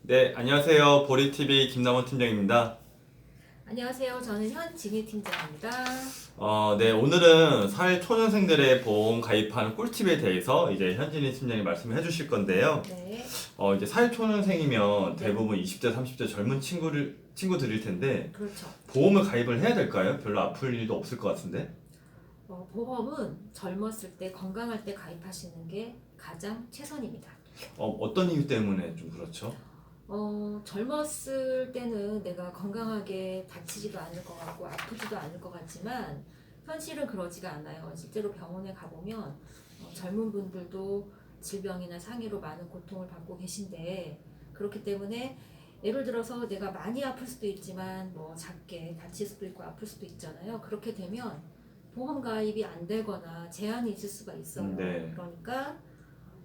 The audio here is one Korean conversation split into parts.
네, 안녕하세요. 보리TV 김남원 팀장입니다. 안녕하세요. 저는 현진희 팀장입니다. 네, 오늘은 사회초년생들의 보험 가입하는 꿀팁에 대해서 이제 현진희 팀장이 말씀을 해주실 건데요. 네. 이제 사회초년생이면 네. 대부분 20대, 30대 젊은 친구들일 텐데 그렇죠. 보험을 가입을 해야 될까요? 별로 아플 일도 없을 것 같은데. 보험은 젊었을 때 건강할 때 가입하시는 게 가장 최선입니다. 어떤 이유 때문에 좀 그렇죠? 젊었을 때는 내가 건강하게 다치지도 않을 것 같고 아프지도 않을 것 같지만 현실은 그러지가 않아요. 실제로 병원에 가보면 젊은 분들도 질병이나 상해로 많은 고통을 받고 계신데, 그렇기 때문에 예를 들어서 내가 많이 아플 수도 있지만 뭐 작게 다칠 수도 있고 아플 수도 있잖아요. 그렇게 되면 보험 가입이 안 되거나 제한이 있을 수가 있어요. 네. 그러니까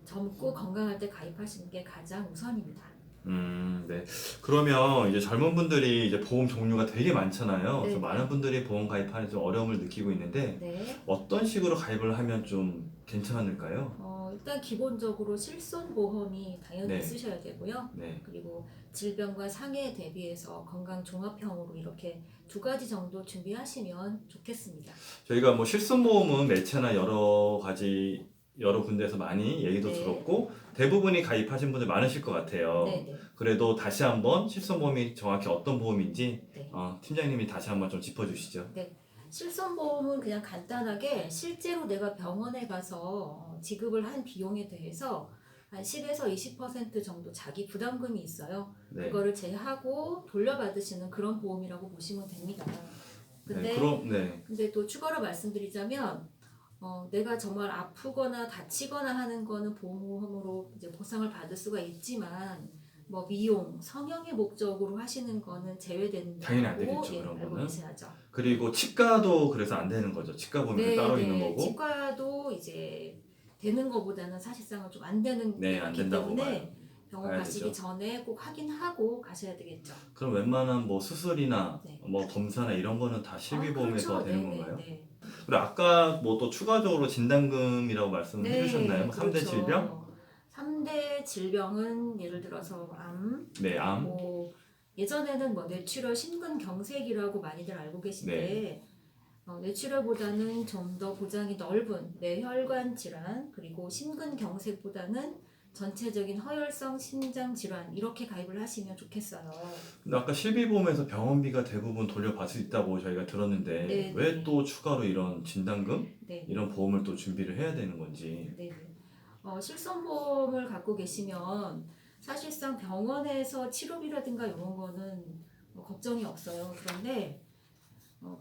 젊고 건강할 때 가입하시는 게 가장 우선입니다. 네. 그러면 이제 젊은 분들이 이제 보험 종류가 되게 많잖아요. 그래서 네. 많은 분들이 보험 가입하는 좀 어려움을 느끼고 있는데 네. 어떤 식으로 가입을 하면 좀 괜찮을까요? 일단 기본적으로 실손보험이 당연히 네. 있으셔야 되고요. 네. 그리고 질병과 상해에 대비해서 건강 종합형으로 이렇게 두 가지 정도 준비하시면 좋겠습니다. 저희가 뭐 실손보험은 매체나 여러 군데에서 많이 얘기도 네. 들었고 대부분이 가입하신 분들 많으실 것 같아요. 네네. 그래도 다시 한번 실손보험이 정확히 어떤 보험인지 네. 팀장님이 다시 한번 좀 짚어주시죠. 실손보험은 그냥 간단하게 실제로 내가 병원에 가서 지급을 한 비용에 대해서 한 10에서 20% 정도 자기 부담금이 있어요. 네. 그거를 제하고 돌려받으시는 그런 보험이라고 보시면 됩니다. 근데 근데 또 추가로 말씀드리자면 내가 정말 아프거나 다치거나 하는 거는 보험으로 이제 보상을 받을 수가 있지만 뭐 미용, 성형의 목적으로 하시는 거는 제외된다고 당연히 안 되겠죠, 그런 알고 거는. 계셔야죠. 그리고 치과도 그래서 안 되는 거죠. 치과 보험이 따로 있는 거고. 치과도 이제 되는 거보다는 사실상은 좀 안 되는 게 안 많기 된다고 때문에 병원 봐야 가시기 되죠. 전에 꼭 확인하고 가셔야 되겠죠. 그럼 웬만한 뭐 수술이나 네. 뭐 검사나 이런 거는 다 실비보험에서 그렇죠. 되는 네, 건가요? 네, 그리고 아까 뭐 또 추가적으로 진단금이라고 말씀을 네. 해주셨나요? 뭐 3대 그렇죠. 질병? 3대 질병은 예를 들어서 암, 네, 암. 뭐 예전에는 뭐 뇌출혈 심근경색이라고 많이들 알고 계신데 뇌출혈보다는 좀 더 보장이 넓은 뇌혈관 질환, 그리고 심근경색보다는 전체적인 허혈성 심장 질환, 이렇게 가입을 하시면 좋겠어요. 근데 아까 실비보험에서 병원비가 대부분 돌려받을 수 있다고 저희가 들었는데 네, 왜 네. 또 추가로 이런 진단금? 네. 이런 보험을 또 준비를 해야 되는 건지. 네. 실손보험을 갖고 계시면 사실상 병원에서 치료비라든가 이런 거는 걱정이 없어요. 그런데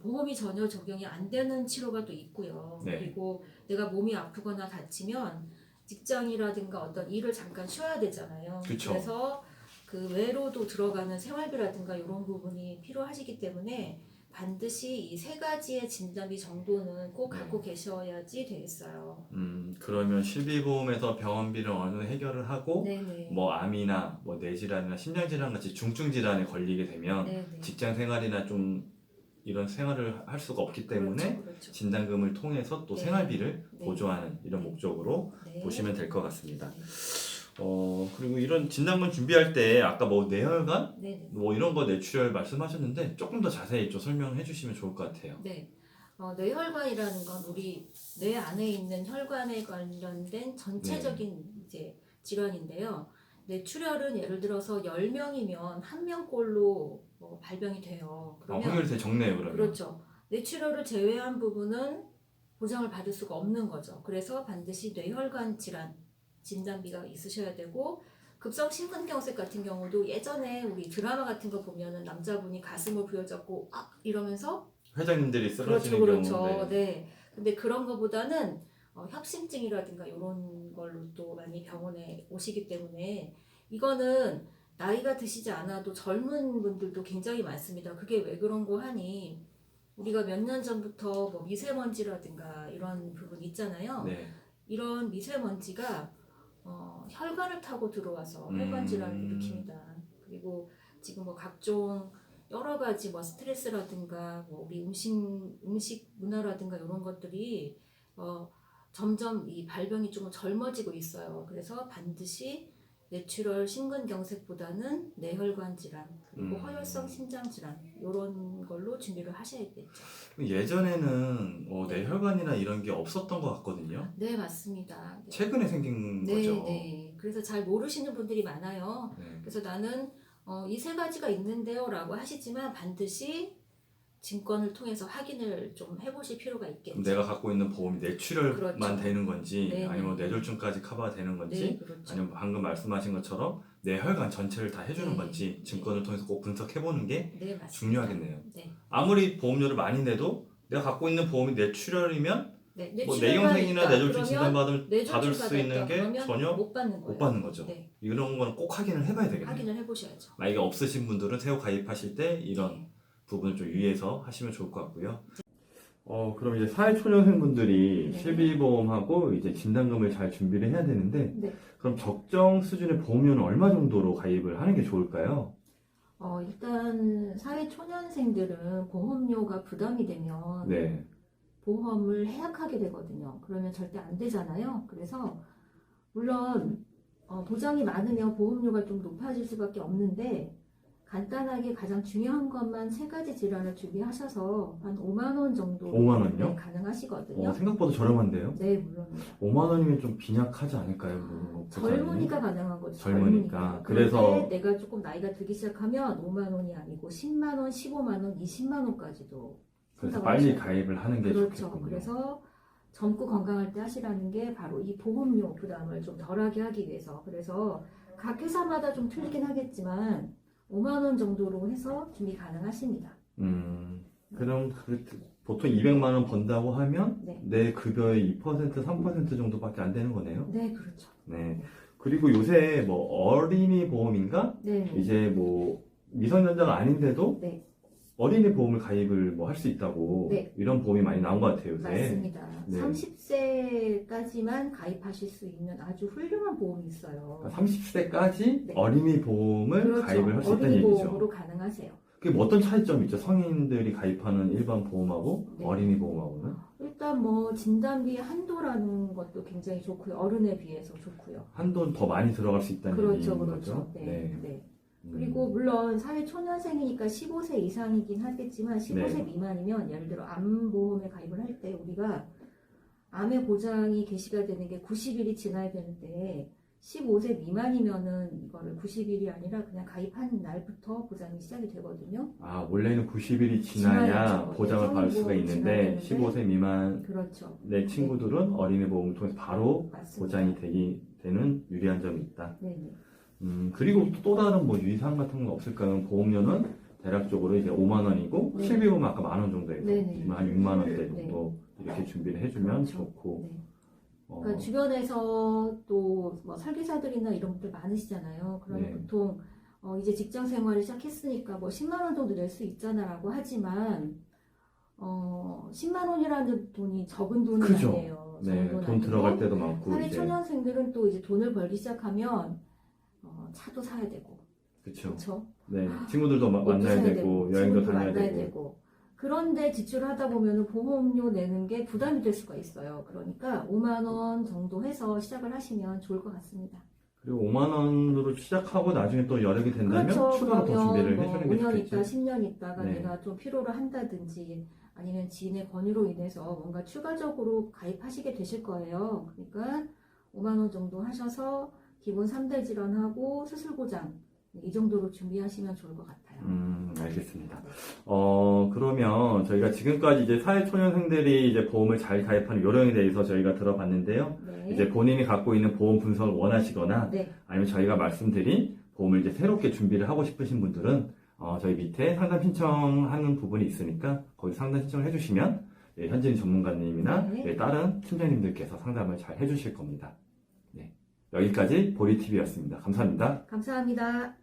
보험이 전혀 적용이 안 되는 치료가 또 있고요. 네. 그리고 내가 몸이 아프거나 다치면 직장이라든가 어떤 일을 잠깐 쉬어야 되잖아요. 그쵸. 그래서 그 외로도 들어가는 생활비라든가 이런 부분이 필요하시기 때문에 반드시 이 세 가지의 진단비 정도는 꼭 갖고 계셔야지 되겠어요. 그러면 실비보험에서 병원비를 어느 정도 해결을 하고 네네. 뭐 암이나 뭐 뇌질환이나 심장질환 같이 중증 질환에 걸리게 되면 네네. 직장 생활이나 좀 이런 생활을 할 수가 없기 때문에 그렇죠. 진단금을 통해서 또 네. 생활비를 네. 보조하는 이런 목적으로 네. 보시면 될 것 같습니다. 네. 그리고 이런 진단금 준비할 때 아까 뭐 뇌혈관 네네. 뭐 이런 거 뇌출혈 말씀하셨는데 조금 더 자세히 좀 설명해 주시면 좋을 것 같아요. 네. 뇌혈관이라는 건 우리 뇌 안에 있는 혈관에 관련된 전체적인 이제 질환인데요. 뇌출혈은 예를 들어서 10명이면 1명꼴로 발병이 돼요. 그러면 확률이 되게 적네요, 그러면. 그렇죠. 뇌출혈을 제외한 부분은 보장을 받을 수가 없는 거죠. 그래서 반드시 뇌혈관 질환 진단비가 있으셔야 되고, 급성 심근경색 같은 경우도 예전에 우리 드라마 같은 거 보면은 남자분이 가슴을 부여잡고 이러면서 회장님들이 쓰러지는 그렇죠. 경우. 네. 근데 그런 거보다는 협심증이라든가 이런 걸로 또 많이 병원에 오시기 때문에 이거는 나이가 드시지 않아도 젊은 분들도 굉장히 많습니다. 그게 왜 그런 거 하니 우리가 몇 년 전부터 뭐 미세먼지라든가 이런 부분 있잖아요. 네. 이런 미세먼지가 혈관을 타고 들어와서 혈관 질환을 일으킵니다. 그리고 지금 뭐 각종 여러 가지 뭐 스트레스라든가 뭐 우리 음식 문화라든가 이런 것들이 점점 이 발병이 조금 젊어지고 있어요. 그래서 반드시 내추럴 심근경색보다는 뇌혈관 질환 그리고 허혈성 심장 질환 이런 걸로 준비를 하셔야겠죠. 예전에는 뇌혈관이나 이런 게 없었던 것 같거든요. 네, 맞습니다. 네. 최근에 생긴 네, 거죠. 네. 그래서 잘 모르시는 분들이 많아요. 네. 그래서 나는 이 세 가지가 있는데요 라고 하시지만 반드시 증권을 통해서 확인을 좀 해보실 필요가 있겠죠. 내가 갖고 있는 보험이 뇌출혈만 그렇죠. 되는 건지 네, 아니면 네. 뇌졸중까지 커버가 되는 건지 네, 그렇죠. 아니면 방금 말씀하신 것처럼 뇌혈관 전체를 다 해주는 네, 건지 네. 증권을 통해서 꼭 분석해보는 게 네, 맞습니다. 중요하겠네요. 네. 아무리 보험료를 많이 내도 내가 갖고 있는 보험이 뇌출혈이면 네, 뭐 뇌출혈만 뇌경색이나 있다. 뇌졸중 그러면 진단받을 뇌졸중 받을 수 있는 받았다. 게 그러면 전혀 못 받는 거예요. 못 받는 거죠. 네, 이런 거는 꼭 확인을 해봐야 되겠네요. 확인을 해보셔야죠. 만약에 없으신 분들은 새로 가입하실 때 이런 네. 부분을 좀 유의해서 하시면 좋을 것 같고요. 그럼 이제 사회초년생분들이 네. 실비보험하고 이제 진단금을 잘 준비를 해야 되는데, 네. 그럼 적정 수준의 보험료는 얼마 정도로 가입을 하는 게 좋을까요? 일단 사회 초년생들은 보험료가 부담이 되면 네. 보험을 해약하게 되거든요. 그러면 절대 안 되잖아요. 그래서 물론 보장이 많으면 보험료가 좀 높아질 수밖에 없는데 간단하게 가장 중요한 것만 세 가지 질환을 준비하셔서 한 5만 원 정도 5만 원요? 네, 가능하시거든요. 생각보다 저렴한데요? 네, 물론입니다. 5만 원이면 좀 빈약하지 않을까요? 뭐, 젊으니까 가능한 거죠. 젊으니까. 그래서 그래서 내가 조금 나이가 들기 시작하면 5만 원이 아니고 10만 원, 15만 원, 20만 원까지도 그래서 생각을 빨리 하셔야 돼요. 가입을 하는 게 그렇죠. 좋겠군요. 그래서 젊고 건강할 때 하시라는 게 바로 이 보험료 부담을 좀 덜하게 하기 위해서. 그래서 각 회사마다 좀 틀리긴 하겠지만 5만 원 정도로 해서 준비 가능하십니다. 그럼 보통 200만 원 번다고 하면 네. 내 급여의 2%, 3% 정도밖에 안 되는 거네요. 네, 그렇죠. 네. 그리고 요새 뭐 어린이 보험인가? 네, 이제 뭐 미성년자가 아닌데도 네. 어린이 보험을 가입을 뭐 할 수 있다고 네. 이런 보험이 많이 나온 것 같아요, 요새. 맞습니다. 네. 30세까지만 가입하실 수 있는 아주 훌륭한 보험이 있어요. 30세까지 네. 어린이 보험을 그렇죠. 가입을 할 수 있다는 어린이 얘기죠. 보험으로 가능하세요. 그게 뭐 어떤 차이점이 있죠? 성인들이 가입하는 일반 보험하고 네. 어린이 보험하고는? 일단 뭐 진단비 한도라는 것도 굉장히 좋고요. 어른에 비해서 좋고요. 한돈 더 많이 들어갈 수 있다는 그렇죠, 얘기인 그렇죠. 거죠? 네, 네. 음. 그리고 물론 사회 초년생이니까 15세 이상이긴 하겠지만 15세 네. 미만이면 예를 들어 암보험에 가입을 할 때 우리가 암의 보장이 개시가 되는 게 90일이 지나야 되는데 15세 미만이면은 이거를 90일이 아니라 그냥 가입한 날부터 보장이 시작이 되거든요. 아, 원래는 90일이 지나야 지나야죠. 보장을 네, 받을 수가 성인보험 있는데 지나야 15세 미만 그렇죠. 내 친구들은 어린이 보험을 통해서 바로 맞습니다. 보장이 되는 유리한 점이 있다. 네네. 그리고 또 다른 뭐 유의사항 같은 거 없을까요? 보험료는 대략적으로 이제 5만 원이고 네. 실비보험 아까 만 원 정도 해서 네네. 한 6만 원대 네. 정도 이렇게 준비를 해주면 그렇죠. 좋고. 네. 그러니까 주변에서 또 뭐 설계사들이나 이런 분들 많으시잖아요. 그러면 네. 보통 이제 직장 생활을 시작했으니까 뭐 10만 원 정도 낼 수 있잖아라고 하지만 10만 원이라는 돈이 적은 돈이 그죠. 아니에요. 적은 네, 돈 돈 아니고 들어갈 때도 많고 사회 이제 초년생들은 또 이제 돈을 벌기 시작하면 차도 사야 되고 그렇죠. 그렇죠. 네, 친구들도 옷도 만나야 사야 되고 여행도 친구도 다녀야 만나야 되고. 되고 그런데 지출을 하다 보면 보험료 내는 게 부담이 될 수가 있어요. 그러니까 5만 원 정도 해서 시작을 하시면 좋을 것 같습니다. 그리고 5만 원으로 시작하고 나중에 또 여력이 된다면 그렇죠. 추가로 더 그러면 준비를 뭐 해주는 게 5년 좋겠죠. 있다, 10년 있다가 네. 내가 좀 필요로 한다든지 아니면 지인의 권유로 인해서 뭔가 추가적으로 가입하시게 되실 거예요. 그러니까 5만 원 정도 하셔서 기본 3대 질환하고 수술보장 이 정도로 준비하시면 좋을 것 같아요. 알겠습니다. 그러면 저희가 지금까지 이제 사회초년생들이 이제 보험을 잘 가입하는 요령에 대해서 저희가 들어봤는데요. 네. 이제 본인이 갖고 있는 보험 분석을 원하시거나 네. 아니면 저희가 말씀드린 보험을 이제 새롭게 준비를 하고 싶으신 분들은 저희 밑에 상담 신청하는 부분이 있으니까 거기 상담 신청을 해주시면 현진 전문가님이나 네. 다른 팀장님들께서 상담을 잘 해주실 겁니다. 네. 여기까지 보리TV였습니다. 감사합니다. 감사합니다.